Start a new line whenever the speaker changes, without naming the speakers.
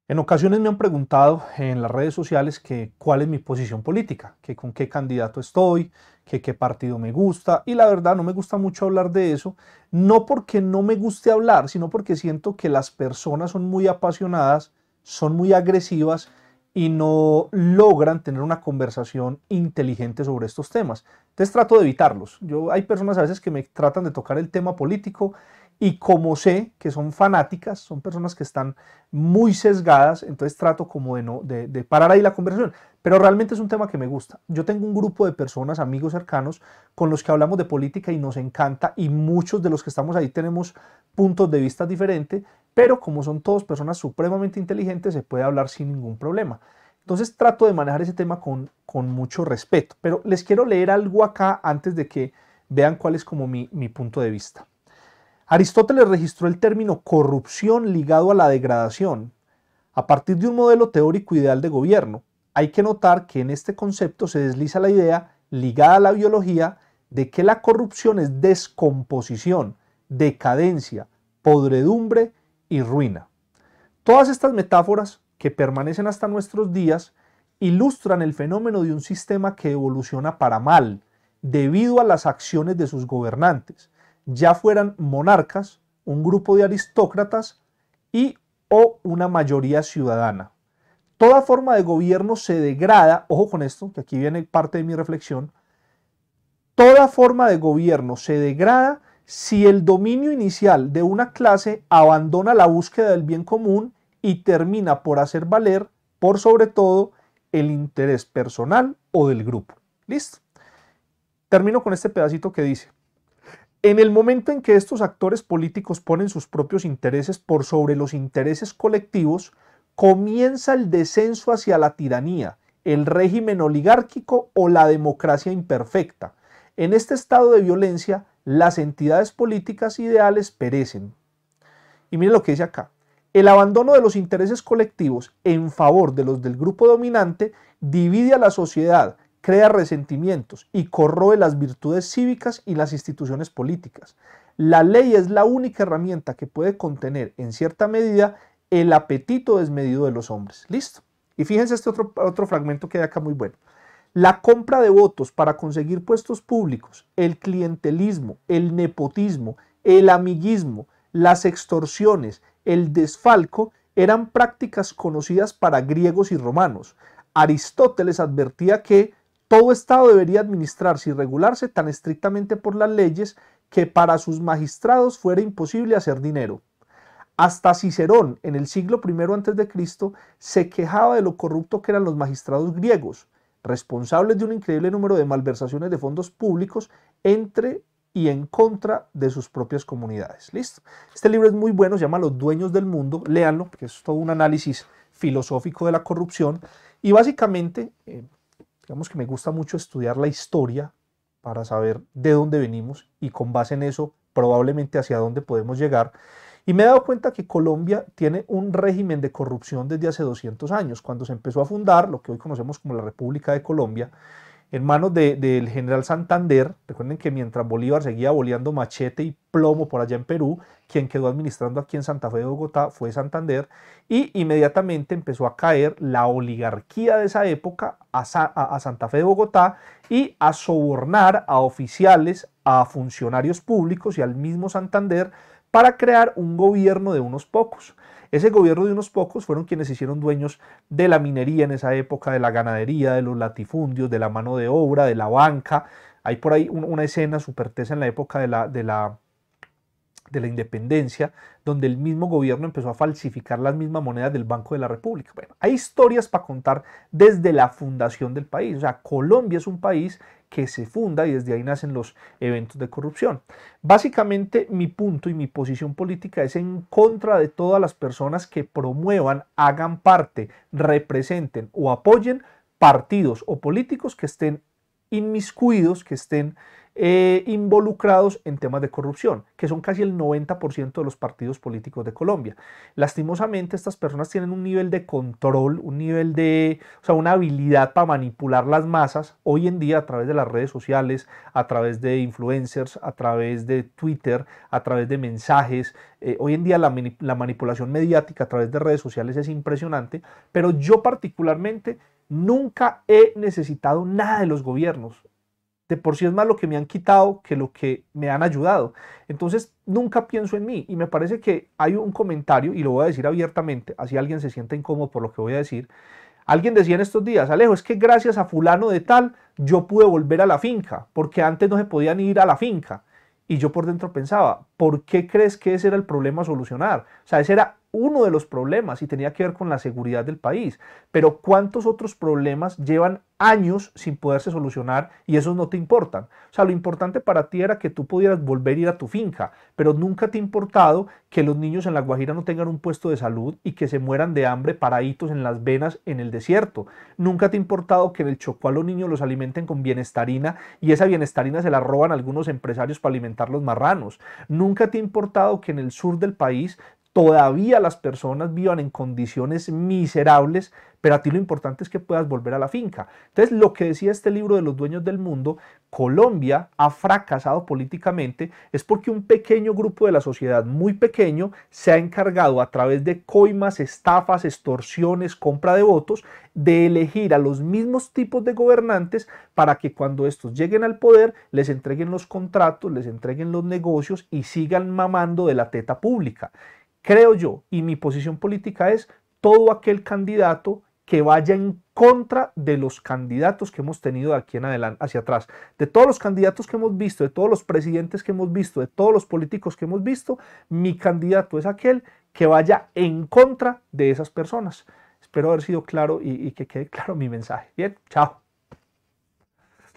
En ocasiones me han preguntado en las redes sociales que cuál es mi posición política, que con qué candidato estoy, que qué partido me gusta, y la verdad no me gusta mucho hablar de eso, no porque no me guste hablar, sino porque siento que las personas son muy apasionadas, son muy agresivas y no logran tener una conversación inteligente sobre estos temas. Entonces trato de evitarlos. Hay personas a veces que me tratan de tocar el tema político y como sé que son fanáticas, son personas que están muy sesgadas, entonces trato como de parar ahí la conversación, pero realmente es un tema que me gusta. Yo tengo un grupo de personas, amigos cercanos, con los que hablamos de política y nos encanta, y muchos de los que estamos ahí tenemos puntos de vista diferentes, pero como son todos personas supremamente inteligentes, se puede hablar sin ningún problema. Entonces trato de manejar ese tema con mucho respeto, pero les quiero leer algo acá antes de que vean cuál es como mi punto de vista. Aristóteles registró el término corrupción ligado a la degradación a partir de un modelo teórico ideal de gobierno. Hay que notar que en este concepto se desliza la idea ligada a la biología de que la corrupción es descomposición, decadencia, podredumbre y ruina. Todas estas metáforas, que permanecen hasta nuestros días, ilustran el fenómeno de un sistema que evoluciona para mal, debido a las acciones de sus gobernantes, ya fueran monarcas, un grupo de aristócratas y o una mayoría ciudadana. Toda forma de gobierno se degrada, ojo con esto, que aquí viene parte de mi reflexión, toda forma de gobierno se degrada si el dominio inicial de una clase abandona la búsqueda del bien común y termina por hacer valer, por sobre todo, el interés personal o del grupo. ¿Listo? Termino con este pedacito que dice: en el momento en que estos actores políticos ponen sus propios intereses por sobre los intereses colectivos, comienza el descenso hacia la tiranía, el régimen oligárquico o la democracia imperfecta. En este estado de violencia, las entidades políticas ideales perecen. Y miren lo que dice acá: el abandono de los intereses colectivos en favor de los del grupo dominante divide a la sociedad, crea resentimientos y corroe las virtudes cívicas y las instituciones políticas. La ley es la única herramienta que puede contener, en cierta medida, el apetito desmedido de los hombres. ¿Listo? Y fíjense este otro fragmento que hay acá muy bueno. La compra de votos para conseguir puestos públicos, el clientelismo, el nepotismo, el amiguismo, las extorsiones, el desfalco eran prácticas conocidas para griegos y romanos. Aristóteles advertía que todo Estado debería administrarse y regularse tan estrictamente por las leyes que para sus magistrados fuera imposible hacer dinero. Hasta Cicerón, en el siglo I a.C., se quejaba de lo corrupto que eran los magistrados griegos, responsables de un increíble número de malversaciones de fondos públicos entre y en contra de sus propias comunidades. ¿Listo? Este libro es muy bueno, se llama Los Dueños del Mundo, léanlo, porque es todo un análisis filosófico de la corrupción, y básicamente, digamos que me gusta mucho estudiar la historia para saber de dónde venimos y con base en eso probablemente hacia dónde podemos llegar. Y me he dado cuenta que Colombia tiene un régimen de corrupción desde hace 200 años, cuando se empezó a fundar lo que hoy conocemos como la República de Colombia, en manos del general Santander. Recuerden que mientras Bolívar seguía boleando machete y plomo por allá en Perú, quien quedó administrando aquí en Santa Fe de Bogotá fue Santander, y inmediatamente empezó a caer la oligarquía de esa época a Santa Fe de Bogotá y a sobornar a oficiales, a funcionarios públicos y al mismo Santander para crear un gobierno de unos pocos. Ese gobierno de unos pocos fueron quienes se hicieron dueños de la minería en esa época, de la ganadería, de los latifundios, de la mano de obra, de la banca. Hay por ahí una escena súper tesa en la época de la independencia, donde el mismo gobierno empezó a falsificar las mismas monedas del Banco de la República. Bueno, hay historias para contar desde la fundación del país. O sea, Colombia es un país que se funda y desde ahí nacen los eventos de corrupción. Básicamente mi punto y mi posición política es en contra de todas las personas que promuevan, hagan parte, representen o apoyen partidos o políticos que estén inmiscuidos, que estén involucrados en temas de corrupción, que son casi el 90% de los partidos políticos de Colombia. Lastimosamente, estas personas tienen un nivel de control, un nivel de, o sea, una habilidad para manipular las masas hoy en día a través de las redes sociales, a través de influencers, a través de Twitter, a través de mensajes. Hoy en día la manipulación mediática a través de redes sociales es impresionante, pero yo particularmente nunca he necesitado nada de los gobiernos. De por sí es más lo que me han quitado que lo que me han ayudado. Entonces nunca pienso en mí y me parece que hay un comentario, y lo voy a decir abiertamente, así alguien se sienta incómodo por lo que voy a decir. Alguien decía en estos días: Alejo, es que gracias a fulano de tal yo pude volver a la finca, porque antes no se podía ni ir a la finca. Y yo por dentro pensaba, ¿por qué crees que ese era el problema a solucionar? O sea, ese era uno de los problemas y tenía que ver con la seguridad del país. Pero ¿cuántos otros problemas llevan años sin poderse solucionar y esos no te importan? O sea, lo importante para ti era que tú pudieras volver a ir a tu finca, pero nunca te ha importado que los niños en La Guajira no tengan un puesto de salud y que se mueran de hambre paraditos en las venas en el desierto. Nunca te ha importado que en el Chocó a los niños los alimenten con bienestarina y esa bienestarina se la roban algunos empresarios para alimentar los marranos. Nunca te ha importado que en el sur del país todavía las personas vivan en condiciones miserables, pero a ti lo importante es que puedas volver a la finca. Entonces, lo que decía este libro de los dueños del mundo, Colombia ha fracasado políticamente, es porque un pequeño grupo de la sociedad, muy pequeño, se ha encargado a través de coimas, estafas, extorsiones, compra de votos, de elegir a los mismos tipos de gobernantes para que cuando estos lleguen al poder les entreguen los contratos, les entreguen los negocios y sigan mamando de la teta pública. Creo yo, y mi posición política es todo aquel candidato que vaya en contra de los candidatos que hemos tenido de aquí en adelante, hacia atrás. De todos los candidatos que hemos visto, de todos los presidentes que hemos visto, de todos los políticos que hemos visto, mi candidato es aquel que vaya en contra de esas personas. Espero haber sido claro y que quede claro mi mensaje. Bien, chao.